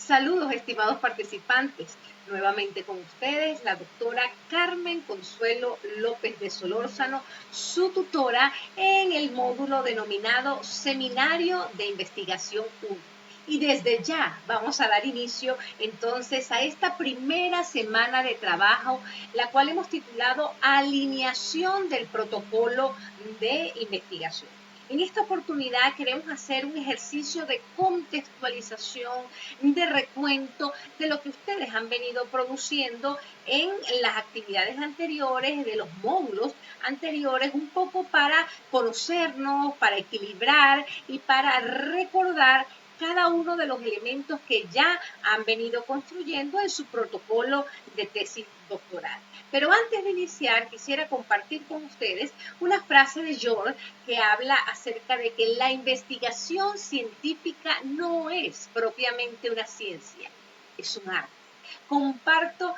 Saludos, estimados participantes. Nuevamente con ustedes, la doctora Carmen Consuelo López de Solórzano, su tutora en el módulo denominado Seminario de Investigación 1. Y desde ya vamos a dar inicio entonces a esta primera semana de trabajo, la cual hemos titulado Alineación del Protocolo de Investigación. En esta oportunidad queremos hacer un ejercicio de contextualización, de recuento de lo que ustedes han venido produciendo en las actividades anteriores, de los módulos anteriores, un poco para conocernos, para equilibrar y para recordar cada uno de los elementos que ya han venido construyendo en su protocolo de tesis doctoral. Pero antes de iniciar, quisiera compartir con ustedes una frase de George que habla acerca de que la investigación científica no es propiamente una ciencia, es un arte. Comparto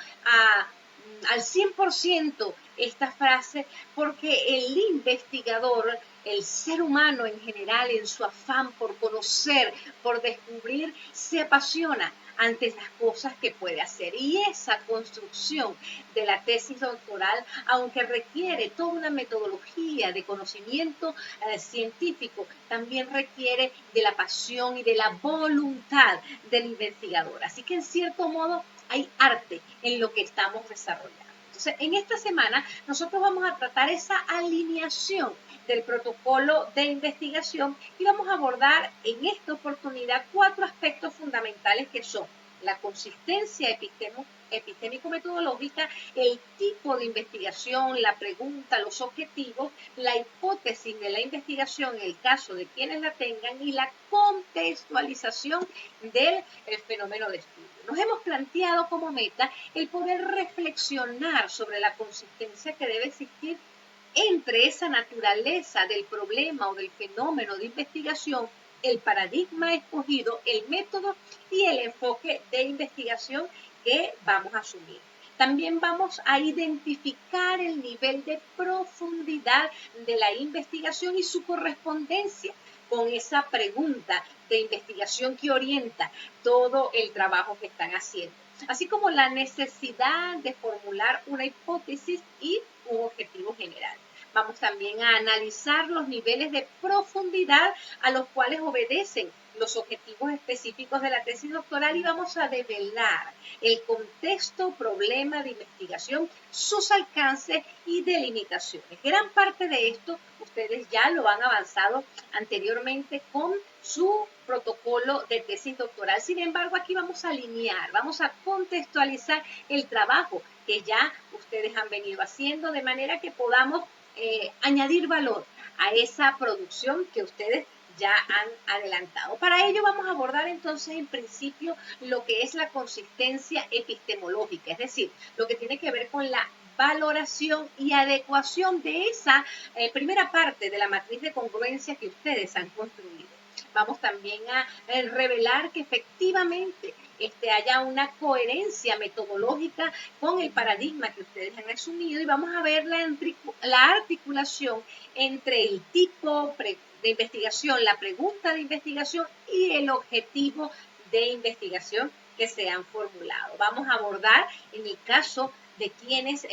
al 100% esta frase porque el investigador, el ser humano en general, en su afán por conocer, por descubrir, se apasiona ante las cosas que puede hacer. Y esa construcción de la tesis doctoral, aunque requiere toda una metodología de conocimiento científico, también requiere de la pasión y de la voluntad del investigador. Así que en cierto modo hay arte en lo que estamos desarrollando. Entonces, en esta semana nosotros vamos a tratar esa alineación del protocolo de investigación y vamos a abordar en esta oportunidad 4 aspectos fundamentales que son la consistencia epistémico-metodológica, el tipo de investigación, la pregunta, los objetivos, la hipótesis de la investigación en el caso de quienes la tengan y la contextualización del fenómeno de estudio. Nos hemos planteado como meta el poder reflexionar sobre la consistencia que debe existir entre esa naturaleza del problema o del fenómeno de investigación, el paradigma escogido, el método y el enfoque de investigación que vamos a asumir. También vamos a identificar el nivel de profundidad de la investigación y su correspondencia con esa pregunta de investigación que orienta todo el trabajo que están haciendo, así como la necesidad de formular una hipótesis y un objetivo general. Vamos también a analizar los niveles de profundidad a los cuales obedecen los objetivos específicos de la tesis doctoral y vamos a develar el contexto, problema de investigación, sus alcances y delimitaciones. Gran parte de esto ustedes ya lo han avanzado anteriormente con su protocolo de tesis doctoral. Sin embargo, aquí vamos a alinear, vamos a contextualizar el trabajo que ya ustedes han venido haciendo de manera que podamos añadir valor a esa producción que ustedes ya han adelantado. Para ello vamos a abordar entonces en principio lo que es la consistencia epistemológica, es decir, lo que tiene que ver con la valoración y adecuación de esa primera parte de la matriz de congruencia que ustedes han construido. Vamos también a revelar que efectivamente haya una coherencia metodológica con el paradigma que ustedes han asumido y vamos a ver la articulación entre el tipo de investigación, la pregunta de investigación y el objetivo de investigación que se han formulado. Vamos a abordar en el caso de quienes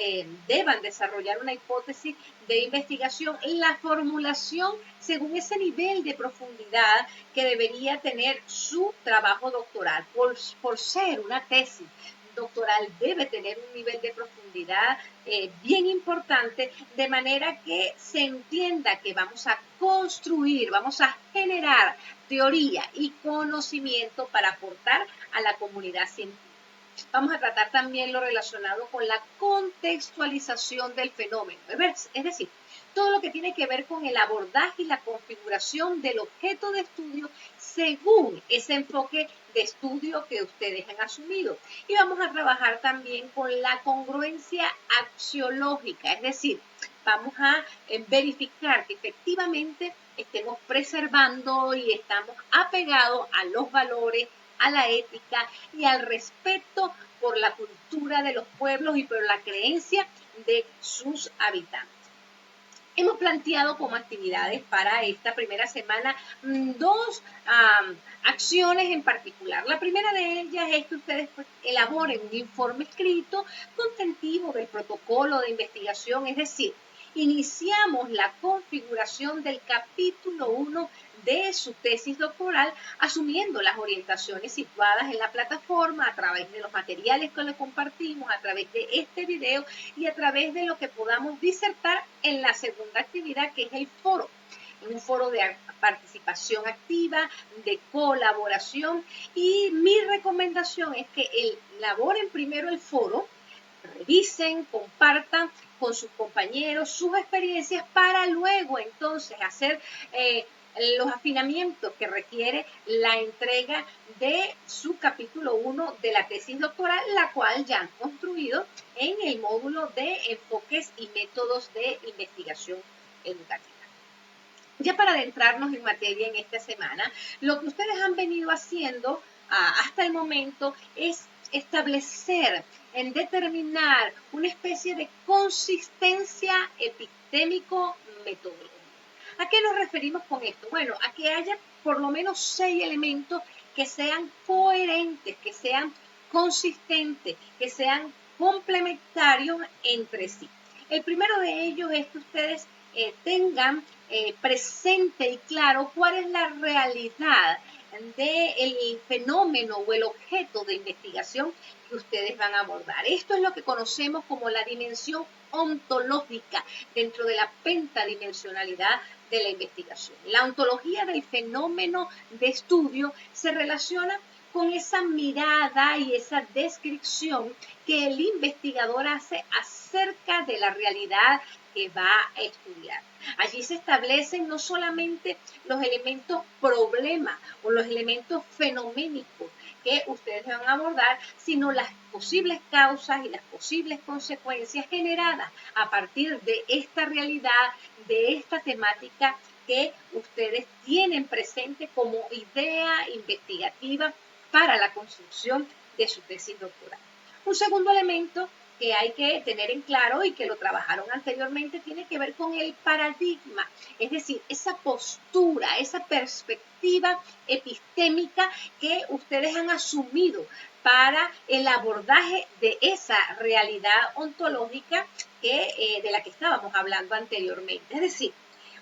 deban desarrollar una hipótesis de investigación, la formulación según ese nivel de profundidad que debería tener su trabajo doctoral. Por ser una tesis doctoral debe tener un nivel de profundidad bien importante, de manera que se entienda que vamos a construir, vamos a generar teoría y conocimiento para aportar a la comunidad científica. Vamos a tratar también lo relacionado con la contextualización del fenómeno, es decir, todo lo que tiene que ver con el abordaje y la configuración del objeto de estudio según ese enfoque de estudio que ustedes han asumido. Y vamos a trabajar también con la congruencia axiológica, es decir, vamos a verificar que efectivamente estemos preservando y estamos apegados a los valores, a la ética y al respeto por la cultura de los pueblos y por la creencia de sus habitantes. Hemos planteado como actividades para esta primera semana dos acciones en particular. La primera de ellas es que ustedes elaboren un informe escrito contentivo del protocolo de investigación, es decir, iniciamos la configuración del capítulo 1 de su tesis doctoral, asumiendo las orientaciones situadas en la plataforma a través de los materiales que le compartimos, a través de este video y a través de lo que podamos disertar en la segunda actividad, que es el foro. Un foro de participación activa, de colaboración, y mi recomendación es que elaboren primero el foro, revisen, compartan con sus compañeros sus experiencias para luego entonces hacer los afinamientos que requiere la entrega de su capítulo 1 de la tesis doctoral, la cual ya han construido en el módulo de enfoques y métodos de investigación educativa. Ya para adentrarnos en materia en esta semana, lo que ustedes han venido haciendo hasta el momento es establecer, en determinar una especie de consistencia epistémico-metodológica. ¿A qué nos referimos con esto? Bueno, a que haya por lo menos 6 elementos que sean coherentes, que sean consistentes, que sean complementarios entre sí. El primero de ellos es que ustedes tengan presente y claro cuál es la realidad del fenómeno o el objeto de investigación que ustedes van a abordar. Esto es lo que conocemos como la dimensión ontológica dentro de la pentadimensionalidad de la investigación. La ontología del fenómeno de estudio se relaciona con esa mirada y esa descripción que el investigador hace acerca de la realidad que va a estudiar. Allí se establecen no solamente los elementos problema o los elementos fenoménicos que ustedes van a abordar, sino las posibles causas y las posibles consecuencias generadas a partir de esta realidad, de esta temática que ustedes tienen presente como idea investigativa para la construcción de su tesis doctoral. Un segundo elemento que hay que tener en claro y que lo trabajaron anteriormente tiene que ver con el paradigma, es decir, esa postura, esa perspectiva epistémica que ustedes han asumido para el abordaje de esa realidad ontológica de la que estábamos hablando anteriormente. Es decir,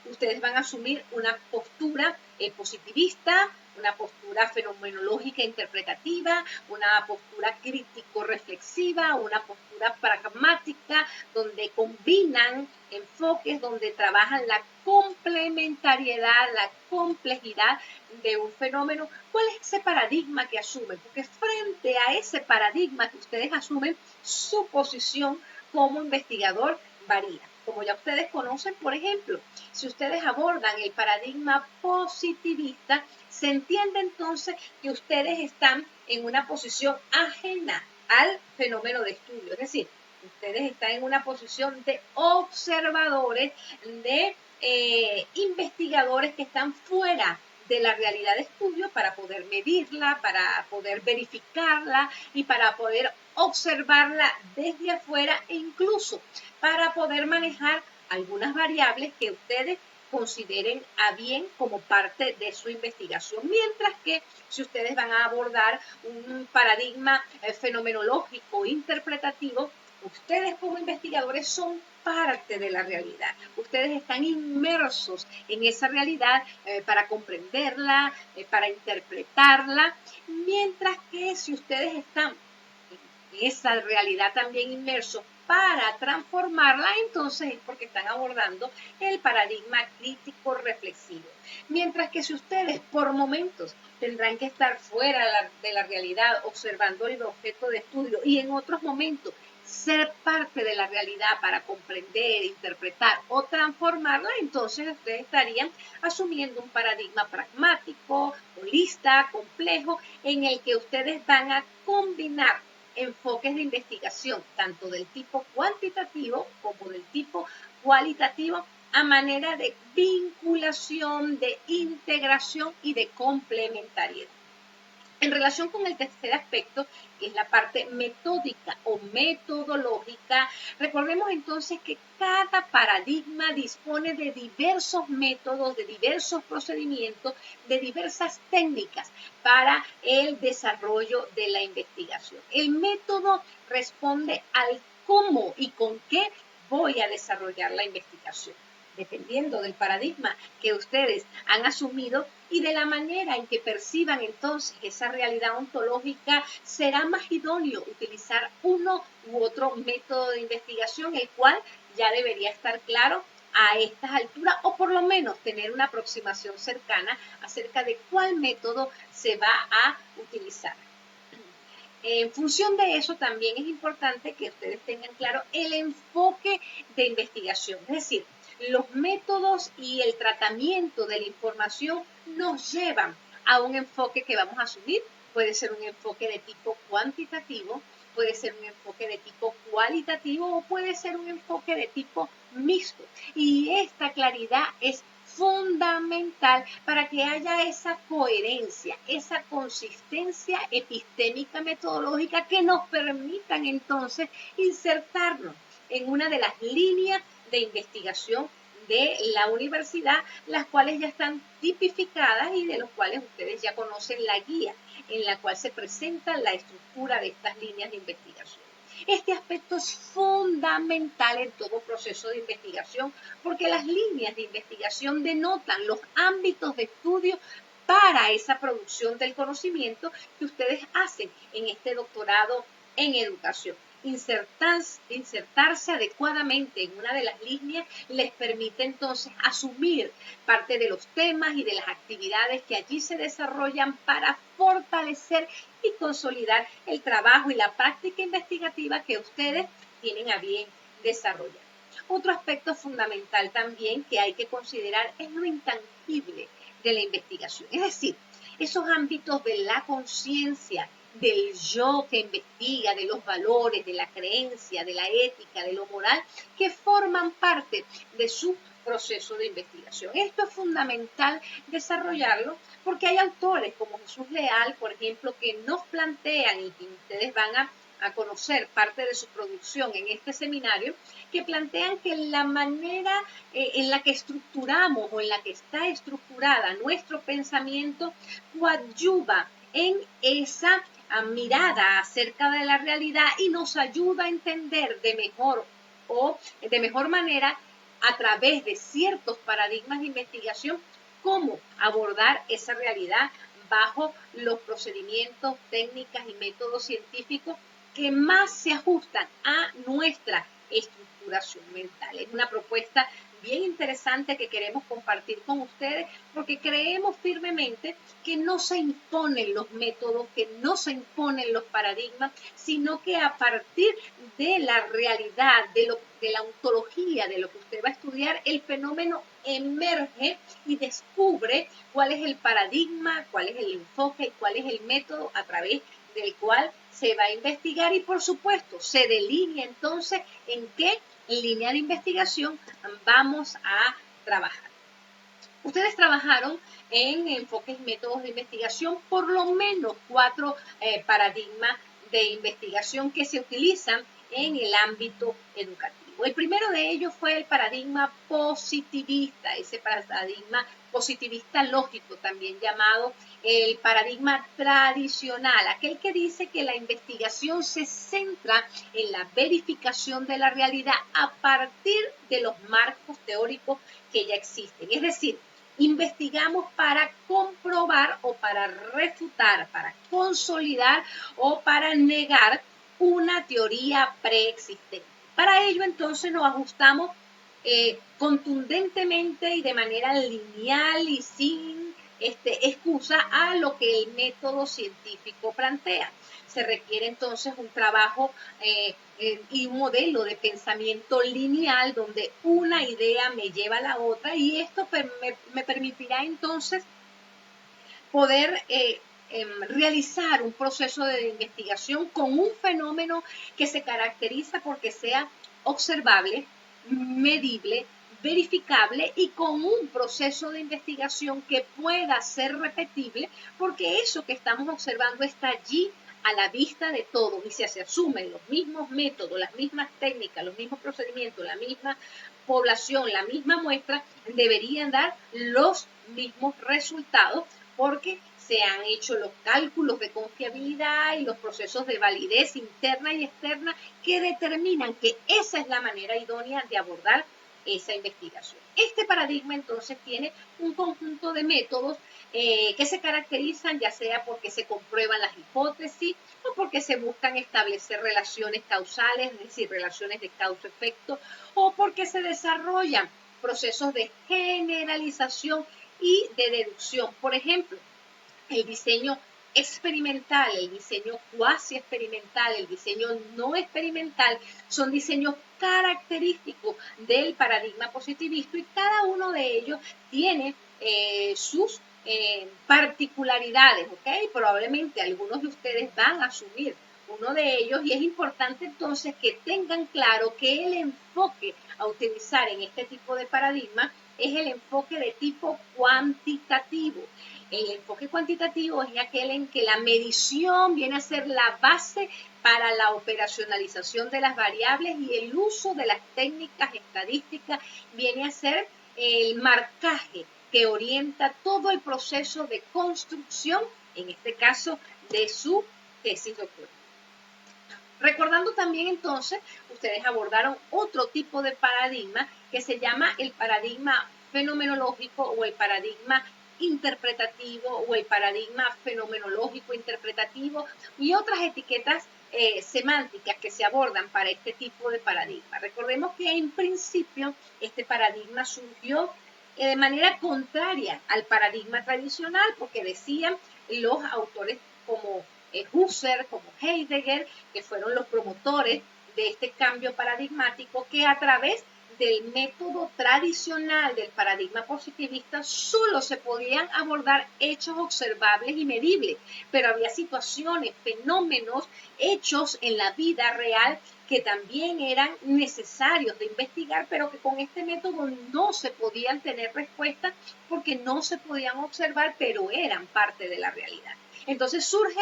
ustedes van a asumir una postura positivista, una postura fenomenológica interpretativa, una postura crítico-reflexiva, una postura pragmática, donde combinan enfoques, donde trabajan la complementariedad, la complejidad de un fenómeno. ¿Cuál es ese paradigma que asumen? Porque frente a ese paradigma que ustedes asumen, su posición como investigador varía. Como ya ustedes conocen, por ejemplo, si ustedes abordan el paradigma positivista, se entiende entonces que ustedes están en una posición ajena al fenómeno de estudio. Es decir, ustedes están en una posición de observadores, de investigadores que están fuera de la realidad de estudio para poder medirla, para poder verificarla y para poder observarla desde afuera e incluso para poder manejar algunas variables que ustedes consideren a bien como parte de su investigación, mientras que si ustedes van a abordar un paradigma fenomenológico, interpretativo, ustedes como investigadores son parte de la realidad. Ustedes están inmersos en esa realidad para comprenderla, para interpretarla, mientras que si ustedes están en esa realidad también inmersos para transformarla, entonces es porque están abordando el paradigma crítico reflexivo. Mientras que si ustedes por momentos tendrán que estar fuera de la realidad observando el objeto de estudio y en otros momentos ser parte de la realidad para comprender, interpretar o transformarla, entonces ustedes estarían asumiendo un paradigma pragmático, holista, complejo, en el que ustedes van a combinar enfoques de investigación, tanto del tipo cuantitativo como del tipo cualitativo, a manera de vinculación, de integración y de complementariedad. En relación con el tercer aspecto, que es la parte metódica o metodológica, recordemos entonces que cada paradigma dispone de diversos métodos, de diversos procedimientos, de diversas técnicas para el desarrollo de la investigación. El método responde al cómo y con qué voy a desarrollar la investigación, dependiendo del paradigma que ustedes han asumido y de la manera en que perciban entonces esa realidad ontológica, será más idóneo utilizar uno u otro método de investigación, el cual ya debería estar claro a estas alturas, o por lo menos tener una aproximación cercana acerca de cuál método se va a utilizar. En función de eso, también es importante que ustedes tengan claro el enfoque de investigación, es decir, los métodos y el tratamiento de la información nos llevan a un enfoque que vamos a asumir. Puede ser un enfoque de tipo cuantitativo, puede ser un enfoque de tipo cualitativo o puede ser un enfoque de tipo mixto. Y esta claridad es fundamental para que haya esa coherencia, esa consistencia epistémica metodológica que nos permitan entonces insertarnos en una de las líneas de investigación de la universidad, las cuales ya están tipificadas y de los cuales ustedes ya conocen la guía en la cual se presenta la estructura de estas líneas de investigación. Este aspecto es fundamental en todo proceso de investigación porque las líneas de investigación denotan los ámbitos de estudio para esa producción del conocimiento que ustedes hacen en este doctorado en educación. Insertarse adecuadamente en una de las líneas les permite entonces asumir parte de los temas y de las actividades que allí se desarrollan para fortalecer y consolidar el trabajo y la práctica investigativa que ustedes tienen a bien desarrollar. Otro aspecto fundamental también que hay que considerar es lo intangible de la investigación, es decir, esos ámbitos de la conciencia, del yo que investiga, de los valores, de la creencia, de la ética, de lo moral, que forman parte de su proceso de investigación. Esto es fundamental desarrollarlo porque hay autores como Jesús Leal, por ejemplo, que nos plantean y que ustedes van a conocer parte de su producción en este seminario, que plantean que la manera en la que estructuramos o en la que está estructurada nuestro pensamiento coadyuva en esa mirada acerca de la realidad y nos ayuda a entender de mejor manera a través de ciertos paradigmas de investigación cómo abordar esa realidad bajo los procedimientos, técnicas y métodos científicos que más se ajustan a nuestra estructuración mental. Es una propuesta bien interesante que queremos compartir con ustedes porque creemos firmemente que no se imponen los métodos, que no se imponen los paradigmas, sino que a partir de la realidad, de la ontología de lo que usted va a estudiar, el fenómeno emerge y descubre cuál es el paradigma, cuál es el enfoque y cuál es el método a través del cual se va a investigar y por supuesto se delinea entonces en qué línea de investigación vamos a trabajar. Ustedes trabajaron en enfoques y métodos de investigación, por lo menos 4 paradigmas de investigación que se utilizan en el ámbito educativo. El primero de ellos fue el paradigma positivista, ese paradigma positivista lógico, también llamado el paradigma tradicional, aquel que dice que la investigación se centra en la verificación de la realidad a partir de los marcos teóricos que ya existen. Es decir, investigamos para comprobar o para refutar, para consolidar o para negar una teoría preexistente. Para ello entonces nos ajustamos contundentemente y de manera lineal y sin excusa a lo que el método científico plantea. Se requiere entonces un trabajo y un modelo de pensamiento lineal donde una idea me lleva a la otra y esto me permitirá entonces poder realizar un proceso de investigación con un fenómeno que se caracteriza porque sea observable, medible, verificable y con un proceso de investigación que pueda ser repetible, porque eso que estamos observando está allí a la vista de todos y si se asumen los mismos métodos, las mismas técnicas, los mismos procedimientos, la misma población, la misma muestra, deberían dar los mismos resultados porque se han hecho los cálculos de confiabilidad y los procesos de validez interna y externa que determinan que esa es la manera idónea de abordar esa investigación. Este paradigma entonces tiene un conjunto de métodos que se caracterizan ya sea porque se comprueban las hipótesis o porque se buscan establecer relaciones causales, es decir, relaciones de causa-efecto, o porque se desarrollan procesos de generalización y de deducción. Por ejemplo, el diseño experimental, el diseño cuasi experimental, el diseño no experimental, son diseños característicos del paradigma positivista y cada uno de ellos tiene sus particularidades, ¿ok? Probablemente algunos de ustedes van a asumir uno de ellos y es importante entonces que tengan claro que el enfoque a utilizar en este tipo de paradigma es el enfoque de tipo cuantitativo. El enfoque cuantitativo es aquel en que la medición viene a ser la base para la operacionalización de las variables y el uso de las técnicas estadísticas viene a ser el marcaje que orienta todo el proceso de construcción, en este caso, de su tesis doctoral. Recordando también entonces, ustedes abordaron otro tipo de paradigma que se llama el paradigma fenomenológico o el paradigma interpretativo o el paradigma fenomenológico interpretativo y otras etiquetas semánticas que se abordan para este tipo de paradigma. Recordemos que en principio este paradigma surgió de manera contraria al paradigma tradicional porque decían los autores como Husserl, como Heidegger, que fueron los promotores de este cambio paradigmático, que a través del método tradicional del paradigma positivista solo se podían abordar hechos observables y medibles, pero había situaciones, fenómenos, hechos en la vida real que también eran necesarios de investigar, pero que con este método no se podían tener respuestas porque no se podían observar, pero eran parte de la realidad. Entonces surge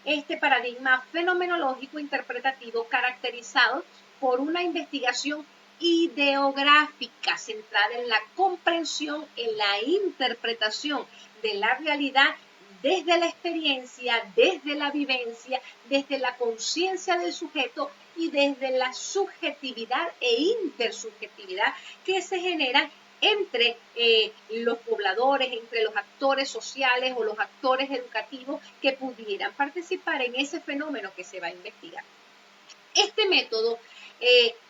este paradigma fenomenológico interpretativo caracterizado por una investigación ideográfica centrada en la comprensión, en la interpretación de la realidad desde la experiencia, desde la vivencia, desde la conciencia del sujeto y desde la subjetividad e intersubjetividad que se generan entre los pobladores, entre los actores sociales o los actores educativos que pudieran participar en ese fenómeno que se va a investigar. Este método,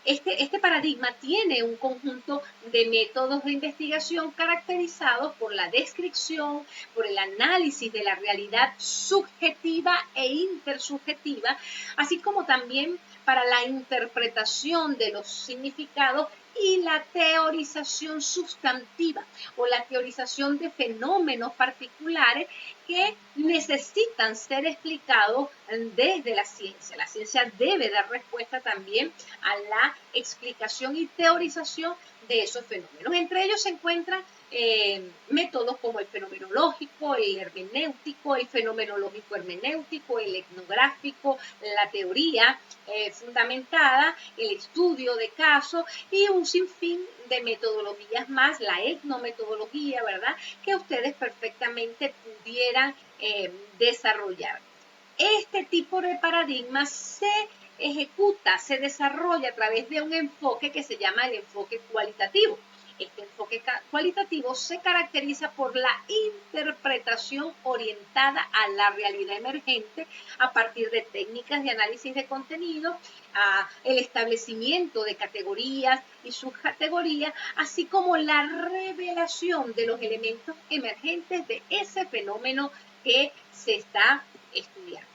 este paradigma tiene un conjunto de métodos de investigación caracterizados por la descripción, por el análisis de la realidad subjetiva e intersubjetiva, así como también para la interpretación de los significados y la teorización sustantiva o la teorización de fenómenos particulares que necesitan ser explicados desde la ciencia. La ciencia debe dar respuesta también a la explicación y teorización de esos fenómenos. Entre ellos se encuentran métodos como el fenomenológico, el hermenéutico, el fenomenológico hermenéutico, el etnográfico, la teoría fundamentada, el estudio de casos y un sinfín de metodologías más, la etnometodología, ¿verdad? Que ustedes perfectamente pudieran desarrollar. Este tipo de paradigma se ejecuta, se desarrolla a través de un enfoque que se llama el enfoque cualitativo. Este enfoque cualitativo se caracteriza por la interpretación orientada a la realidad emergente a partir de técnicas de análisis de contenido, el establecimiento de categorías y subcategorías, así como la revelación de los elementos emergentes de ese fenómeno que se está estudiando.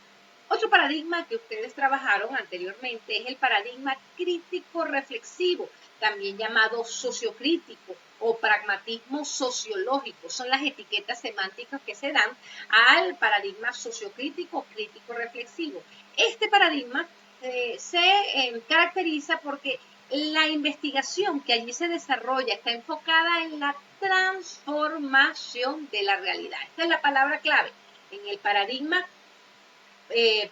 Otro paradigma que ustedes trabajaron anteriormente es el paradigma crítico-reflexivo, también llamado sociocrítico o pragmatismo sociológico. Son las etiquetas semánticas que se dan al paradigma sociocrítico, crítico-reflexivo. Este paradigma se caracteriza porque La investigación que allí se desarrolla está enfocada en la transformación de la realidad. Esta es la palabra clave. En el paradigma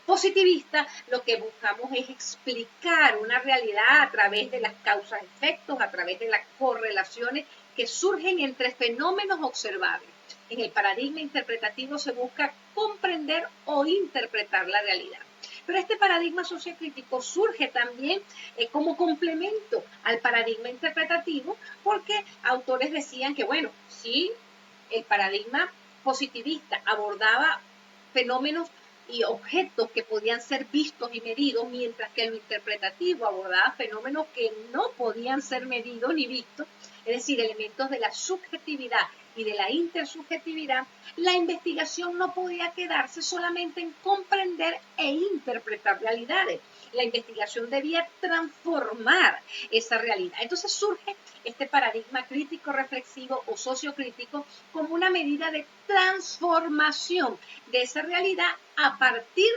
positivista, lo que buscamos es explicar una realidad a través de las causas-efectos, a través de las correlaciones que surgen entre fenómenos observables. En el paradigma interpretativo se busca comprender o interpretar la realidad. Pero este paradigma sociocrítico surge también como complemento al paradigma interpretativo, porque autores decían que, bueno, sí, el paradigma positivista abordaba fenómenos y objetos que podían ser vistos y medidos, mientras que lo interpretativo abordaba fenómenos que no podían ser medidos ni vistos, es decir, elementos de la subjetividad y de la intersubjetividad. La investigación no podía quedarse solamente en comprender e interpretar realidades. La investigación debía transformar esa realidad. Entonces surge este paradigma crítico reflexivo o sociocrítico como una medida de transformación de esa realidad a partir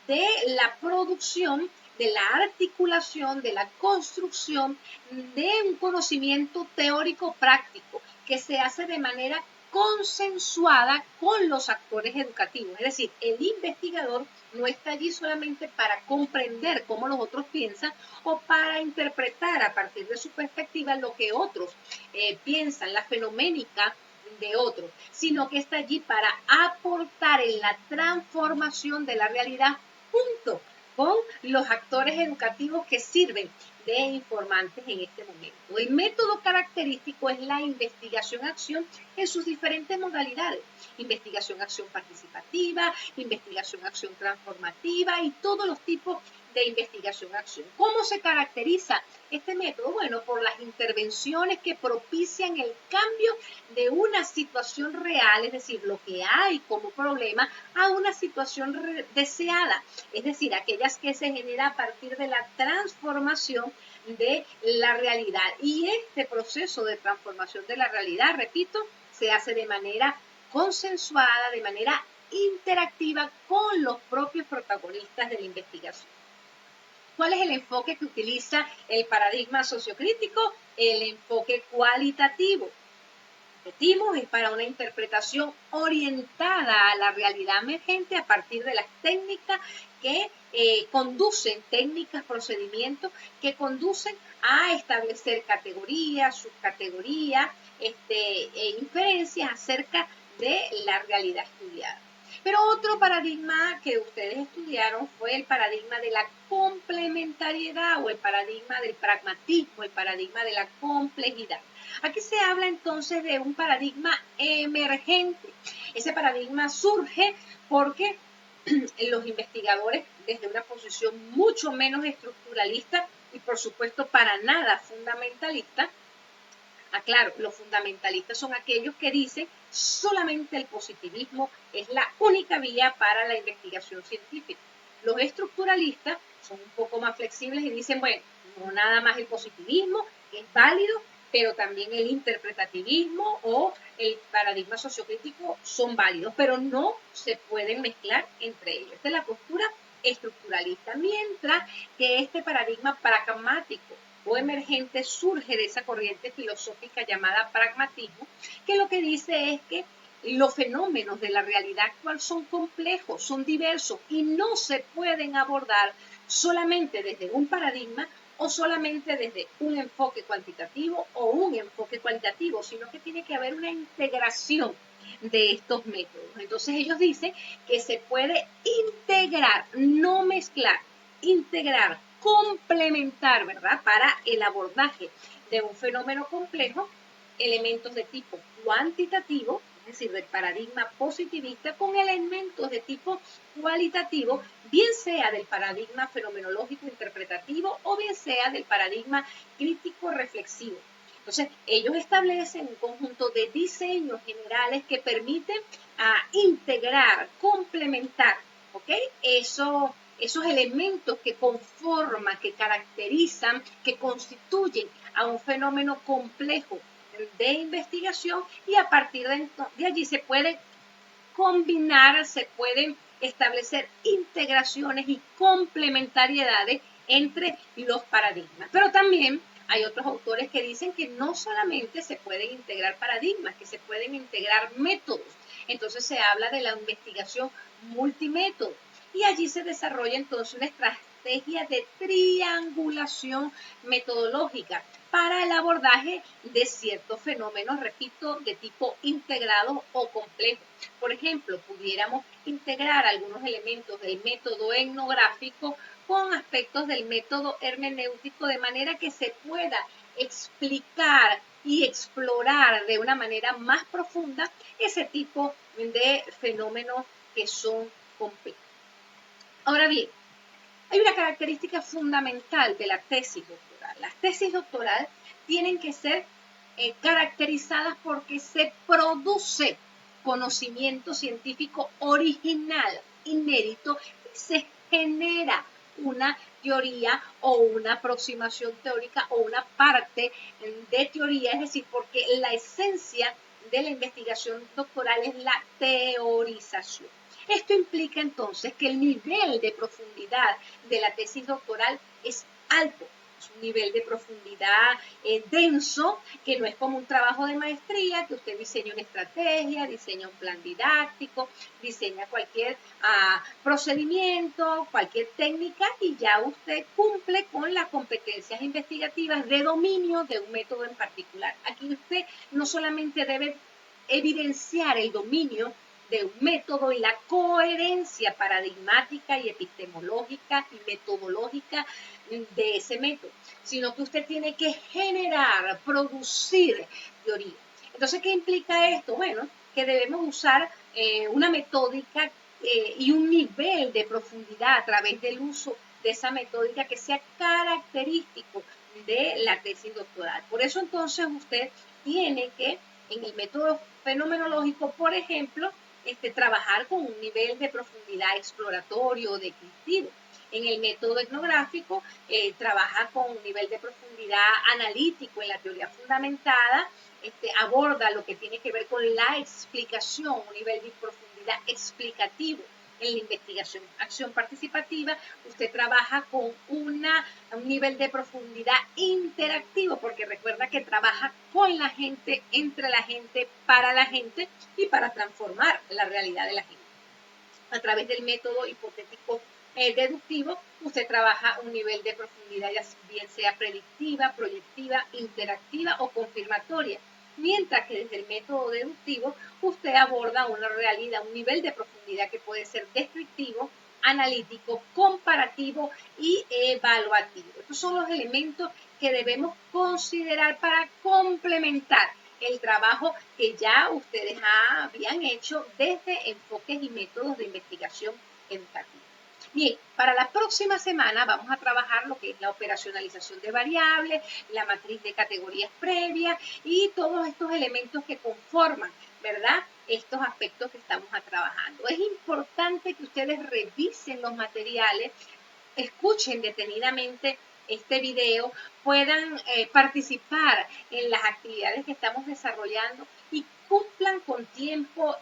de la producción, de la articulación, de la construcción de un conocimiento teórico práctico que se hace de manera consensuada con los actores educativos. Es decir, el investigador no está allí solamente para comprender cómo los otros piensan o para interpretar a partir de su perspectiva lo que otros piensan, la fenoménica de otros, sino que está allí para aportar en la transformación de la realidad junto con los actores educativos que sirven de informantes en este momento. El método característico es la investigación-acción en sus diferentes modalidades. Investigación-acción participativa, investigación-acción transformativa y todos los tipos de investigación-acción. ¿Cómo se caracteriza este método? Bueno, por las intervenciones que propician el cambio de una situación real, es decir, lo que hay como problema, a una situación deseada, es decir, aquellas que se generan a partir de la transformación de la realidad. Y este proceso de transformación de la realidad, repito, se hace de manera consensuada, de manera interactiva con los propios protagonistas de la investigación. ¿Cuál es el enfoque que utiliza el paradigma sociocrítico? El enfoque cualitativo. Repetimos, es para una interpretación orientada a la realidad emergente a partir de las técnicas que conducen, técnicas, procedimientos que conducen a establecer categorías, subcategorías, inferencias acerca de la realidad estudiada. Pero otro paradigma que ustedes estudiaron fue el paradigma de la complementariedad o el paradigma del pragmatismo, el paradigma de la complejidad. Aquí se habla entonces de un paradigma emergente. Ese paradigma surge porque los investigadores, desde una posición mucho menos estructuralista y por supuesto para nada fundamentalista, aclaro, los fundamentalistas son aquellos que dicen solamente el positivismo es la única vía para la investigación científica. Los estructuralistas son un poco más flexibles y dicen, bueno, no nada más el positivismo es válido, pero también el interpretativismo o el paradigma sociocrítico son válidos, pero no se pueden mezclar entre ellos. Esta es la postura estructuralista, mientras que este paradigma pragmático o emergente surge de esa corriente filosófica llamada pragmatismo, que lo que dice es que los fenómenos de la realidad actual son complejos, son diversos y no se pueden abordar solamente desde un paradigma o solamente desde un enfoque cuantitativo o un enfoque cualitativo, sino que tiene que haber una integración de estos métodos. Entonces ellos dicen que se puede integrar, no mezclar, integrar, complementar, ¿verdad? Para el abordaje de un fenómeno complejo, elementos de tipo cuantitativo, es decir, del paradigma positivista, con elementos de tipo cualitativo, bien sea del paradigma fenomenológico interpretativo o bien sea del paradigma crítico reflexivo. Entonces, ellos establecen un conjunto de diseños generales que permiten integrar, complementar, ¿ok? Esos elementos que conforman, que caracterizan, que constituyen a un fenómeno complejo de investigación y a partir de allí se pueden combinar, se pueden establecer integraciones y complementariedades entre los paradigmas. Pero también hay otros autores que dicen que no solamente se pueden integrar paradigmas, que se pueden integrar métodos. Entonces se habla de la investigación multimétodo y allí se desarrolla entonces una estrategia de triangulación metodológica para el abordaje de ciertos fenómenos, repito, de tipo integrado o complejo. Por ejemplo, pudiéramos integrar algunos elementos del método etnográfico con aspectos del método hermenéutico de manera que se pueda explicar y explorar de una manera más profunda ese tipo de fenómenos que son complejos. Ahora bien, hay una característica fundamental de la tesis doctoral. Las tesis doctorales tienen que ser caracterizadas porque se produce conocimiento científico original, inédito, y se genera una teoría o una aproximación teórica o una parte de teoría, es decir, porque la esencia de la investigación doctoral es la teorización. Esto implica entonces que el nivel de profundidad de la tesis doctoral es alto, es un nivel de profundidad denso, que no es como un trabajo de maestría, que usted diseña una estrategia, diseña un plan didáctico, diseña cualquier procedimiento, cualquier técnica y ya usted cumple con las competencias investigativas de dominio de un método en particular. Aquí usted no solamente debe evidenciar el dominio de un método y la coherencia paradigmática y epistemológica y metodológica de ese método, sino que usted tiene que generar, producir teoría. Entonces, ¿qué implica esto? Bueno, que debemos usar una metódica y un nivel de profundidad a través del uso de esa metódica que sea característico de la tesis doctoral. Por eso entonces usted tiene que, en el método fenomenológico, por ejemplo, trabajar con un nivel de profundidad exploratorio, descriptivo. En el método etnográfico trabaja con un nivel de profundidad analítico en la teoría fundamentada, aborda lo que tiene que ver con la explicación, un nivel de profundidad explicativo en la investigación, acción participativa, usted trabaja con un nivel de profundidad interactivo, porque recuerda que trabaja con la gente, entre la gente, para la gente y para transformar la realidad de la gente. A través del método hipotético deductivo, usted trabaja un nivel de profundidad, ya bien sea predictiva, proyectiva, interactiva o confirmatoria. Mientras que desde el método deductivo, usted aborda una realidad, un nivel de profundidad que puede ser descriptivo, analítico, comparativo y evaluativo. Estos son los elementos que debemos considerar para complementar el trabajo que ya ustedes habían hecho desde enfoques y métodos de investigación educativa. Bien, para la próxima semana vamos a trabajar lo que es la operacionalización de variables, la matriz de categorías previas y todos estos elementos que conforman, ¿verdad?, estos aspectos que estamos trabajando. Es importante que ustedes revisen los materiales, escuchen detenidamente este video, puedan participar en las actividades que estamos desarrollando y cumplan con tiempo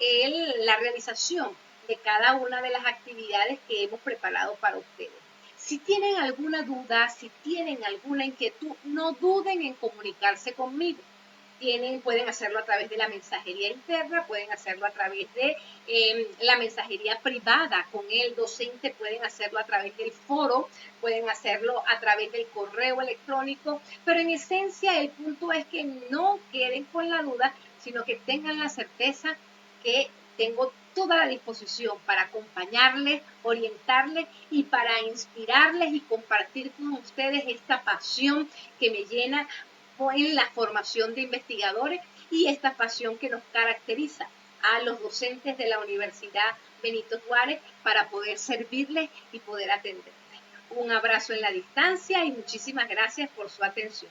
la realización de cada una de las actividades que hemos preparado para ustedes. Si tienen alguna duda, si tienen alguna inquietud, no duden en comunicarse conmigo. Pueden hacerlo a través de la mensajería interna, pueden hacerlo a través de la mensajería privada con el docente, pueden hacerlo a través del foro, pueden hacerlo a través del correo electrónico, pero en esencia el punto es que no queden con la duda, sino que tengan la certeza que tengo toda la disposición para acompañarles, orientarles y para inspirarles y compartir con ustedes esta pasión que me llena en la formación de investigadores y esta pasión que nos caracteriza a los docentes de la Universidad Benito Juárez para poder servirles y poder atenderles. Un abrazo en la distancia y muchísimas gracias por su atención.